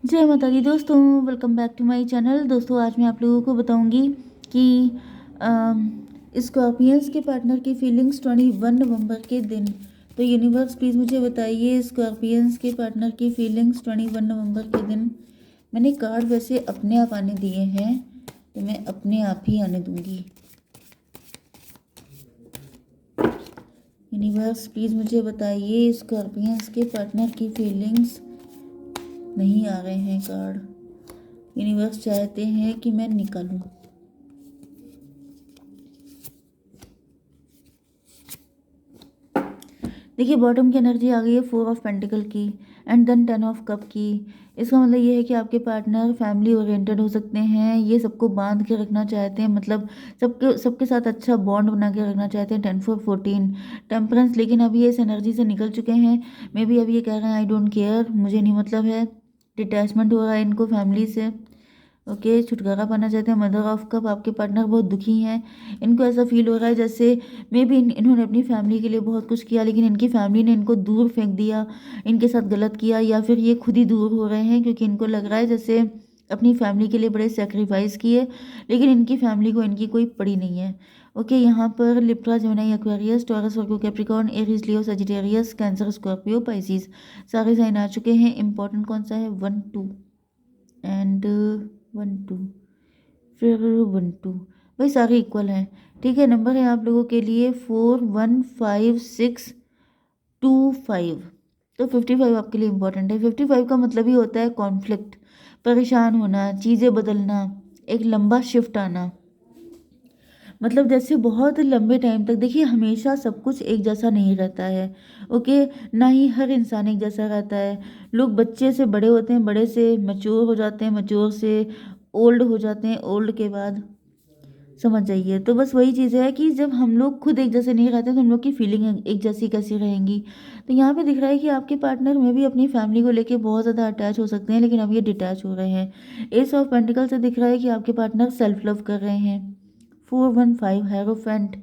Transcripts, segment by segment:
जय माता दी दोस्तों, welcome back to my channel. दोस्तों आज मैं आप लोगों को बताऊंगी कि स्कॉर्पियंस के पार्टनर की फीलिंग्स 21 नवंबर के दिन। तो यूनिवर्स प्लीज़ मुझे बताइए स्कॉर्पियंस के पार्टनर की फीलिंग्स 21 नवंबर के दिन। मैंने कार्ड वैसे अपने आप आने दिए हैं तो मैं अपने आप ही आने दूंगी। यूनिवर्स प्लीज़ मुझे बताइए स्कॉर्पियंस के पार्टनर की फीलिंग्स। नहीं आ रहे हैं कार्ड। यूनिवर्स चाहते हैं कि मैं निकालूं। देखिए बॉटम की एनर्जी आ गई है 4 ऑफ पेंटिकल की एंड देन 10 ऑफ कप की। इसका मतलब ये है कि आपके पार्टनर फैमिली ओरिएंटेड हो सकते हैं, ये सबको बांध के रखना चाहते हैं, मतलब सबके सबके साथ अच्छा बॉन्ड बना के रखना चाहते हैं। 10 4 14 टेम्परेंस, लेकिन अभी ये इस एनर्जी से निकल चुके हैं। मे बी अभी ये कह रहे हैं आई डोंट केयर, मुझे नहीं मतलब है। डिटैचमेंट हो रहा है इनको फैमिली से। ओके छुटकारा पाना चाहते हैं। मदर ऑफ कप, आपके पार्टनर बहुत दुखी हैं। इनको ऐसा फील हो रहा है जैसे मे बी इन्होंने अपनी फैमिली के लिए बहुत कुछ किया लेकिन इनकी फैमिली ने इनको दूर फेंक दिया, इनके साथ गलत किया, या फिर ये खुद ही दूर हो रहे हैं क्योंकि इनको लग रहा है जैसे अपनी फैमिली के लिए बड़े सेक्रीफाइस किए लेकिन इनकी फैमिली को इनकी कोई पड़ी नहीं है। ओके यहाँ पर लिब्रा, जेमिनी, एक्वेरियस, टॉरस, वर्गो, कैप्रिकॉर्न, एरीज, लियो, सजिटेरियस, कैंसर, स्कॉर्पियो, पाइसिस सारे साइन आ चुके हैं। इंपॉर्टेंट कौन सा है? 1 2 एंड 1 2, फिर 1 2। भाई सारे इक्वल हैं। ठीक है, नंबर है आप लोगों के लिए 4 1 5 6 2 5। तो 55 आपके लिए इंपॉर्टेंट है। 55 का मतलब ही होता है कॉन्फ्लिक्ट, परेशान होना, चीज़ें बदलना, एक लंबा शिफ्ट आना। मतलब जैसे बहुत लंबे टाइम तक, देखिए हमेशा सब कुछ एक जैसा नहीं रहता है। ओके, ना ही हर इंसान एक जैसा रहता है। लोग बच्चे से बड़े होते हैं, बड़े से मैच्योर हो जाते हैं, मैच्योर से ओल्ड हो जाते हैं, ओल्ड के बाद समझ जाइए। तो बस वही चीज़ है कि जब हम लोग खुद एक जैसे नहीं रहते तो हम लोग की फीलिंग एक जैसी कैसी रहेंगी। तो यहाँ पे दिख रहा है कि आपके पार्टनर में भी अपनी फैमिली को लेके बहुत ज़्यादा अटैच हो सकते हैं लेकिन अब ये डिटैच हो रहे हैं। एस ऑफ पेंटिकल से दिख रहा है कि आपके पार्टनर सेल्फ लव कर रहे हैं। 4 1 5 हेरोफेंट।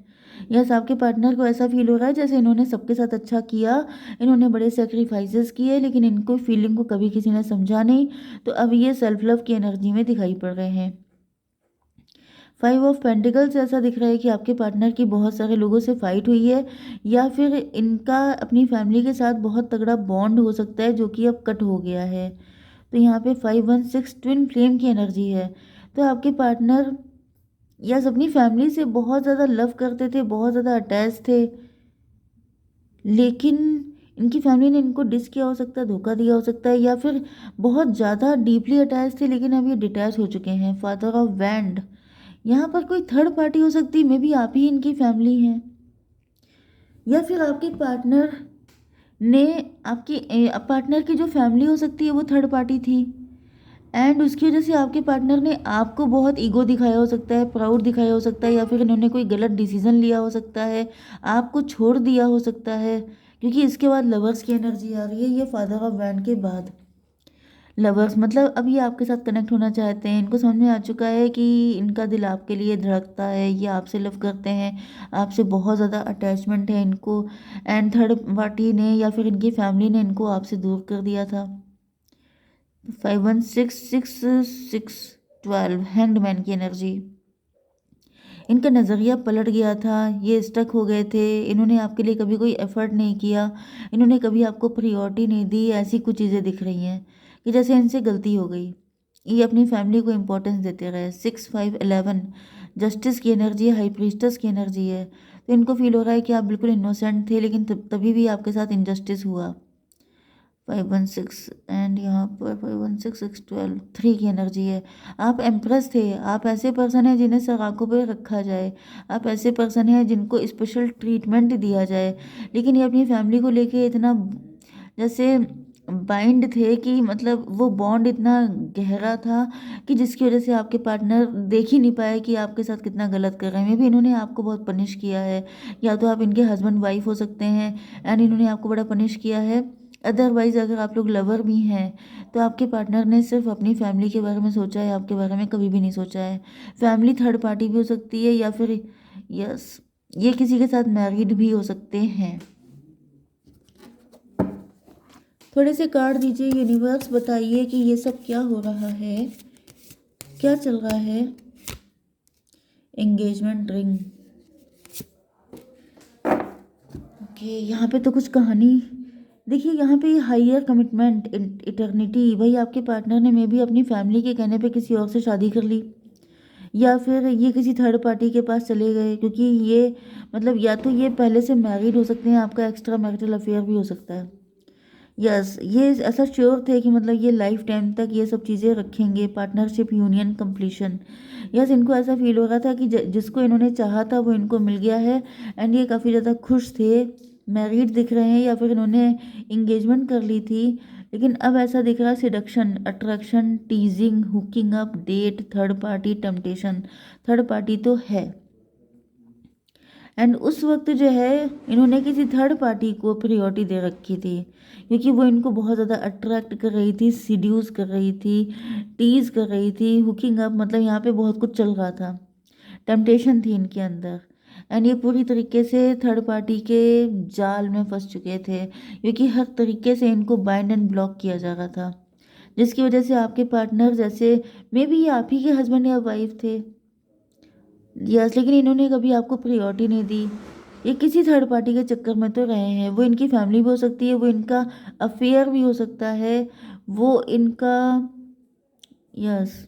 यस, आपके पार्टनर को ऐसा फील हो रहा है जैसे इन्होंने सबके साथ अच्छा किया, इन्होंने बड़े सेक्रीफाइसेस किए लेकिन इनको फीलिंग को कभी किसी ने समझा नहीं, तो अब ये सेल्फ लव की एनर्जी में दिखाई पड़ रहे हैं। 5 ऑफ पेंटिकल्स ऐसा दिख रहा है कि आपके पार्टनर की बहुत सारे लोगों से फाइट हुई है या फिर इनका अपनी फैमिली के साथ बहुत तगड़ा बॉन्ड हो सकता है जो कि अब कट हो गया है। तो यहाँ पे 5 1 6 ट्विन फ्लेम की एनर्जी है। तो आपके पार्टनर यस अपनी फैमिली से बहुत ज़्यादा लव करते थे, बहुत ज़्यादा अटैच थे, लेकिन इनकी फैमिली ने इनको डिस किया हो सकता है, धोखा दिया हो सकता है, या फिर बहुत ज़्यादा डीपली अटैच थे लेकिन अब ये डिटैच हो चुके हैं। फादर ऑफ वैंड, यहाँ पर कोई थर्ड पार्टी हो सकती है, मे बी आप ही इनकी फैमिली हैं, या फिर आपके पार्टनर ने आपकी पार्टनर की जो फैमिली हो सकती है वो थर्ड पार्टी थी एंड उसकी वजह से आपके पार्टनर ने आपको बहुत ईगो दिखाया हो सकता है, प्राउड दिखाया हो सकता है, या फिर इन्होंने कोई गलत डिसीजन लिया हो सकता है, आपको छोड़ दिया हो सकता है, क्योंकि इसके बाद लवर्स की एनर्जी आ रही है। ये फादर ऑफ वैंड के बाद लवर्स, मतलब अब ये आपके साथ कनेक्ट होना चाहते हैं। इनको समझ में आ चुका है कि इनका दिल आपके लिए धड़कता है, ये आपसे लव करते हैं, आपसे बहुत ज़्यादा अटैचमेंट है इनको, एंड थर्ड पार्टी ने या फिर इनकी फैमिली ने इनको आपसे दूर कर दिया था। 5 1 6 6 6 12 हैंगड की एनर्जी। इनका नज़रिया पलट गया था, ये स्टक हो गए थे, इन्होंने आपके लिए कभी कोई एफर्ट नहीं किया, इन्होंने कभी आपको प्रायोरिटी नहीं दी। ऐसी कुछ चीज़ें दिख रही हैं कि जैसे इनसे गलती हो गई, ये अपनी फैमिली को इम्पोर्टेंस देते रहे। 6 5 11 जस्टिस की एनर्जी है, हाई प्रीस्टस की एनर्जी है। तो इनको फील हो रहा है कि आप बिल्कुल इनोसेंट थे लेकिन तभी भी आपके साथ इनजस्टिस हुआ। 5 1 6 एंड यहाँ पर 5 1 6 6 12 3 की एनर्जी है। आप एम्प्रेस थे, आप ऐसे पर्सन हैं जिन्हें सगाखों पे रखा जाए, आप ऐसे पर्सन हैं जिनको स्पेशल ट्रीटमेंट दिया जाए, लेकिन ये अपनी फैमिली को लेके इतना जैसे बाइंड थे कि मतलब वो बॉन्ड इतना गहरा था कि जिसकी वजह से आपके पार्टनर देख ही नहीं पाए कि आपके साथ कितना गलत कर रहे हैं। मे भी इन्होंने आपको बहुत पनिश किया है, या तो आप इनके हस्बैंड वाइफ हो सकते हैं एंड इन्होंने आपको बड़ा पनिश किया है। अदरवाइज अगर आप लोग लवर भी हैं तो आपके पार्टनर ने सिर्फ अपनी फैमिली के बारे में सोचा है, आपके बारे में कभी भी नहीं सोचा है। फैमिली थर्ड पार्टी भी हो सकती है या फिर यस ये किसी के साथ मैरिड भी हो सकते हैं। थोड़े से कार्ड दीजिए यूनिवर्स, बताइए कि ये सब क्या हो रहा है, क्या चल रहा है। एंगेजमेंट रिंग, ओके, यहाँ पे तो कुछ कहानी देखिए, यहाँ पे हायर कमिटमेंट, इटर्निटी। भाई आपके पार्टनर ने मे भी अपनी फैमिली के कहने पे किसी और से शादी कर ली, या फिर ये किसी थर्ड पार्टी के पास चले गए, क्योंकि ये मतलब या तो ये पहले से मैरिड हो सकते हैं, आपका एक्स्ट्रा मैरिटल अफेयर भी हो सकता है। यस, ये ऐसा श्योर थे कि मतलब ये लाइफ टाइम तक ये सब चीज़ें रखेंगे, पार्टनरशिप, यूनियन, कंप्लीशन। यस, इनको ऐसा फील हो रहा था कि जिसको इन्होंने चाहा था वो इनको मिल गया है, एंड ये काफ़ी ज़्यादा खुश थे, मैरिड दिख रहे हैं, या फिर इन्होंने इंगेजमेंट कर ली थी। लेकिन अब ऐसा दिख रहा है seduction, attraction, teasing, hooking up, date, third party, temptation. Third party तो है, एंड उस वक्त जो है इन्होंने किसी थर्ड पार्टी को प्रायोरिटी दे रखी थी, क्योंकि वो इनको बहुत ज़्यादा अट्रैक्ट कर रही थी, सीड्यूस कर रही थी, टीज कर रही थी, हुकिंग अप, मतलब यहाँ पे बहुत कुछ चल रहा था, टेम्पटेशन थी इनके अंदर। एंड ये पूरी तरीके से थर्ड पार्टी के जाल में फंस चुके थे, क्योंकि हर तरीके से इनको बाइंड एंड ब्लॉक किया जा रहा था, जिसकी वजह से आपके पार्टनर जैसे मे बी ये आप ही के हस्बैंड या वाइफ थे। यस, लेकिन इन्होंने कभी आपको प्रायोरिटी नहीं दी, ये किसी थर्ड पार्टी के चक्कर में तो रहे हैं। वो इनकी फैमिली भी हो सकती है, वो इनका अफेयर भी हो सकता है, वो इनका, यस,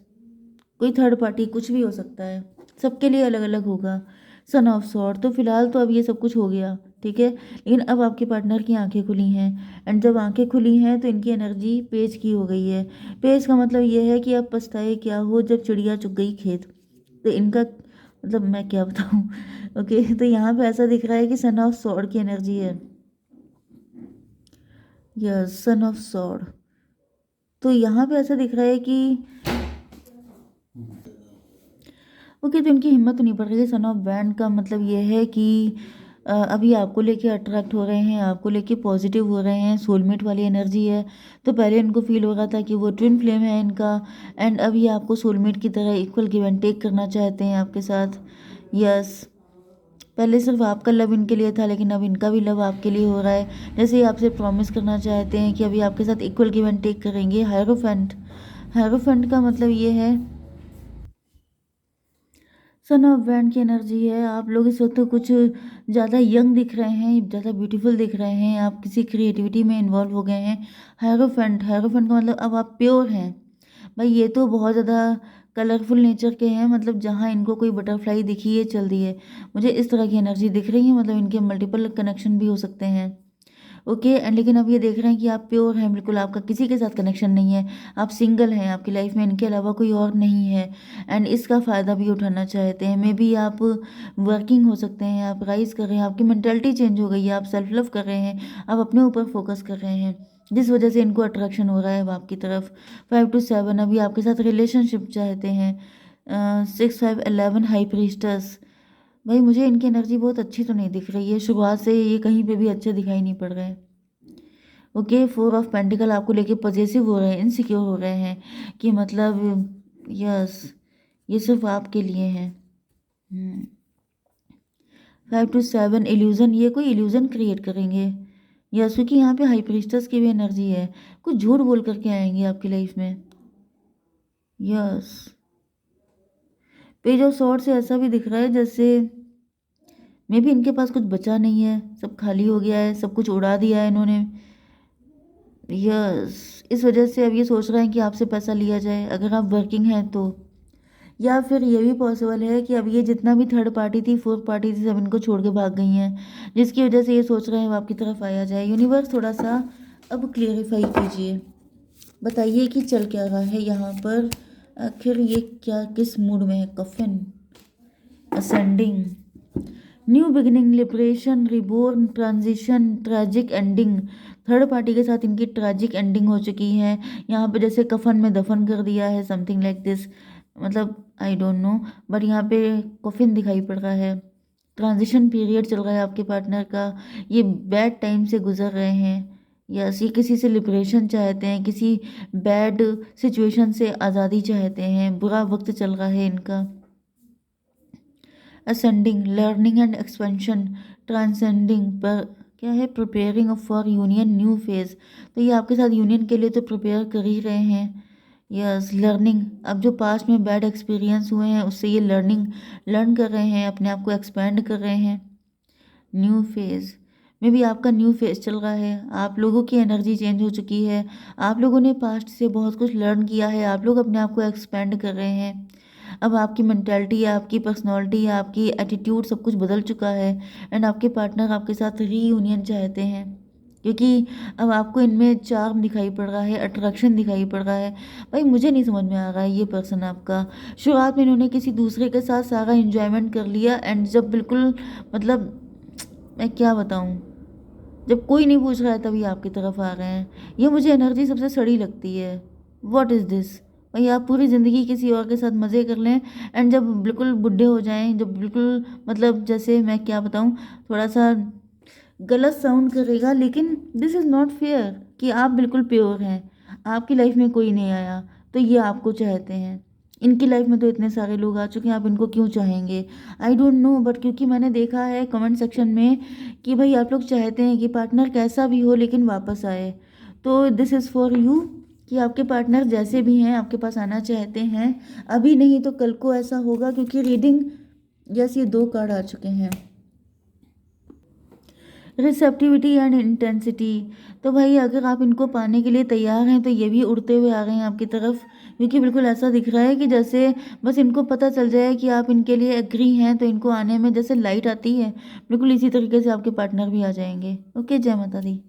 कोई थर्ड पार्टी कुछ भी हो सकता है, सबके लिए अलग अलग होगा। सन ऑफ सॉर्ड, तो फिलहाल तो अब ये सब कुछ हो गया, ठीक है, लेकिन अब आपके पार्टनर की आंखें खुली हैं, एंड जब आंखें खुली हैं तो इनकी एनर्जी पेज की हो गई है। पेज का मतलब ये है कि अब पछताए क्या हो जब चिड़िया चुग गई खेत। तो इनका मतलब मैं क्या बताऊँ। ओके, तो यहाँ पे ऐसा दिख रहा है कि सन ऑफ सॉर्ड की एनर्जी है। यस, सन ऑफ सॉर्ड, तो यहाँ पे ऐसा दिख रहा है कि ओके, तो इनकी हिम्मत नहीं पड़ रही है। सन ऑफ बैंड का मतलब ये है कि अभी आपको लेके अट्रैक्ट हो रहे हैं, आपको लेके पॉजिटिव हो रहे हैं, सोलमेट वाली एनर्जी है। तो पहले इनको फील हो रहा था कि वो ट्विन फ्लेम है इनका, एंड अभी आपको सोलमेट की तरह इक्वल गिव एंड टेक करना चाहते हैं आपके साथ। यस, पहले सिर्फ आपका लव इनके लिए था, लेकिन अब इनका भी लव आपके लिए हो रहा है। जैसे ही आपसे प्रॉमिस करना चाहते हैं कि अभी आपके साथ इक्वल गिव एंड टेक करेंगे। हायरोफेंट, हायरोफेंट का मतलब ये है सन ऑफ बैंड की एनर्जी है। आप लोग इस वक्त कुछ ज़्यादा यंग दिख रहे हैं, ज़्यादा ब्यूटीफुल दिख रहे हैं, आप किसी क्रिएटिविटी में इन्वॉल्व हो गए हैं। हायरोफेंट, हायरोफेंट का मतलब अब आप प्योर हैं। भाई ये तो बहुत ज़्यादा कलरफुल नेचर के हैं, मतलब जहाँ इनको कोई बटरफ्लाई दिखी है चल दी है। मुझे इस तरह की एनर्जी दिख रही है, मतलब इनके मल्टीपल कनेक्शन भी हो सकते हैं। ओके, एंड लेकिन अब ये देख रहे हैं कि आप प्योर हैं, बिल्कुल आपका किसी के साथ कनेक्शन नहीं है, आप सिंगल हैं, आपकी लाइफ में इनके अलावा कोई और नहीं है, एंड इसका फ़ायदा भी उठाना चाहते हैं। मे बी आप वर्किंग हो सकते हैं, आप राइज कर रहे हैं, आपकी मेंटालिटी चेंज हो गई है, आप सेल्फ लव कर रहे हैं, आप अपने ऊपर फोकस कर रहे हैं, जिस वजह से इनको अट्रैक्शन हो रहा है अब आपकी तरफ। 5 to 7 अभी आपके साथ रिलेशनशिप चाहते हैं। 6 5 11 हाई प्रीस्टस, भाई मुझे इनकी एनर्जी बहुत अच्छी तो नहीं दिख रही है, शुरुआत से ये कहीं पे भी अच्छे दिखाई नहीं पड़ रहे। ओके, 4 ऑफ पेंटिकल आपको लेके पजेसिव हो रहे हैं, इनसिक्योर हो रहे हैं कि मतलब यस, ये सिर्फ आपके लिए है। 5 to 7 इल्यूजन, ये कोई इल्यूजन क्रिएट करेंगे। यस, क्योंकि यहाँ पे हाई प्रीस्टस की भी एनर्जी है, कुछ झूठ बोल करके आएंगे आपकी लाइफ में। यस, पेज ऑफ सॉर्ड से ऐसा भी दिख रहा है जैसे मे बी इनके पास कुछ बचा नहीं है, सब खाली हो गया है, सब कुछ उड़ा दिया है इन्होंने। यस, इस वजह से अब ये सोच रहे हैं कि आपसे पैसा लिया जाए अगर आप वर्किंग हैं तो, या फिर ये भी पॉसिबल है कि अब ये जितना भी थर्ड पार्टी थी, फोर्थ पार्टी थी, सब इनको छोड़ के भाग गई हैं, जिसकी वजह से ये सोच रहे हैं वो आपकी तरफ आया जाए। यूनिवर्स थोड़ा सा अब क्लियरिफाई कीजिए, बताइए कि चल क्या रहा है यहाँ पर, आखिर ये क्या किस मूड में है। कफन, ascending, new beginning, liberation, reborn, transition, tragic ending. Third party के साथ इनकी ट्रैजिक एंडिंग हो चुकी है, यहाँ पे जैसे कफन में दफन कर दिया है, समथिंग लाइक दिस, मतलब आई डोंट नो, बट यहाँ पे कफिन दिखाई पड़ रहा है। ट्रांजिशन पीरियड चल रहा है आपके पार्टनर का, ये बैड टाइम से गुजर रहे हैं। यस, ये किसी से लिबरेशन चाहते हैं, किसी बैड सिचुएशन से आज़ादी चाहते हैं, बुरा वक्त चल रहा है इनका। Ascending, learning and expansion, transcending, पर क्या है, preparing for union new phase. तो ये आपके साथ यूनियन के लिए तो प्रिपेयर कर ही रहे हैं। यस, लर्निंग, अब जो पास्ट में बैड एक्सपीरियंस हुए हैं उससे ये लर्न कर रहे हैं, अपने आप को एक्सपेंड कर रहे हैं। न्यू फेज़ में भी आपका न्यू फेज़ चल रहा है, आप लोगों की एनर्जी चेंज हो चुकी है, आप लोगों ने पास्ट से बहुत कुछ लर्न किया है, आप लोग अपने आप को एक्सपेंड कर रहे हैं। अब आपकी मेंटालिटी, आपकी पर्सनालिटी, आपकी एटीट्यूड सब कुछ बदल चुका है एंड आपके पार्टनर आपके साथ रीयूनियन चाहते हैं, क्योंकि अब आपको इनमें चार्म दिखाई पड़ रहा है, अट्रैक्शन दिखाई पड़ रहा है। भाई मुझे नहीं समझ में आ रहा है ये पर्सन आपका। शुरुआत में इन्होंने किसी दूसरे के साथ सारा एंजॉयमेंट कर लिया एंड जब बिल्कुल मतलब मैं क्या बताऊँ, जब कोई नहीं पूछ रहा है तभी आपकी तरफ आ रहे हैं। ये मुझे एनर्जी सबसे सड़ी लगती है। What is this? भाई आप पूरी ज़िंदगी किसी और के साथ मज़े कर लें एंड जब बिल्कुल बुढ़े हो जाएँ, जब बिल्कुल मतलब जैसे मैं क्या बताऊँ, थोड़ा-सा गलत साउंड करेगा लेकिन दिस इज़ नॉट फेयर कि आप बिल्कुल प्योर हैं, आपकी लाइफ में कोई नहीं आया, तो ये आपको चाहते हैं। इनकी लाइफ में तो इतने सारे लोग आ चुके हैं, आप इनको क्यों चाहेंगे? आई डोंट नो, बट क्योंकि मैंने देखा है कमेंट सेक्शन में कि भाई आप लोग चाहते हैं कि पार्टनर कैसा भी हो लेकिन वापस आए। तो दिस इज़ फॉर यू कि आपके पार्टनर जैसे भी हैं आपके पास आना चाहते हैं। अभी नहीं तो कल को ऐसा होगा, क्योंकि रीडिंग, यस, ये 2 कार्ड आ चुके हैं, रिसेप्टिविटी एंड इंटेंसिटी। तो भाई अगर आप इनको पाने के लिए तैयार हैं तो ये भी उड़ते हुए आ रहे हैं आपकी तरफ, क्योंकि बिल्कुल ऐसा दिख रहा है कि जैसे बस इनको पता चल जाए कि आप इनके लिए एग्री हैं तो इनको आने में जैसे लाइट आती है, बिल्कुल इसी तरीके से आपके पार्टनर भी आ जाएंगे। ओके, जय माता दी।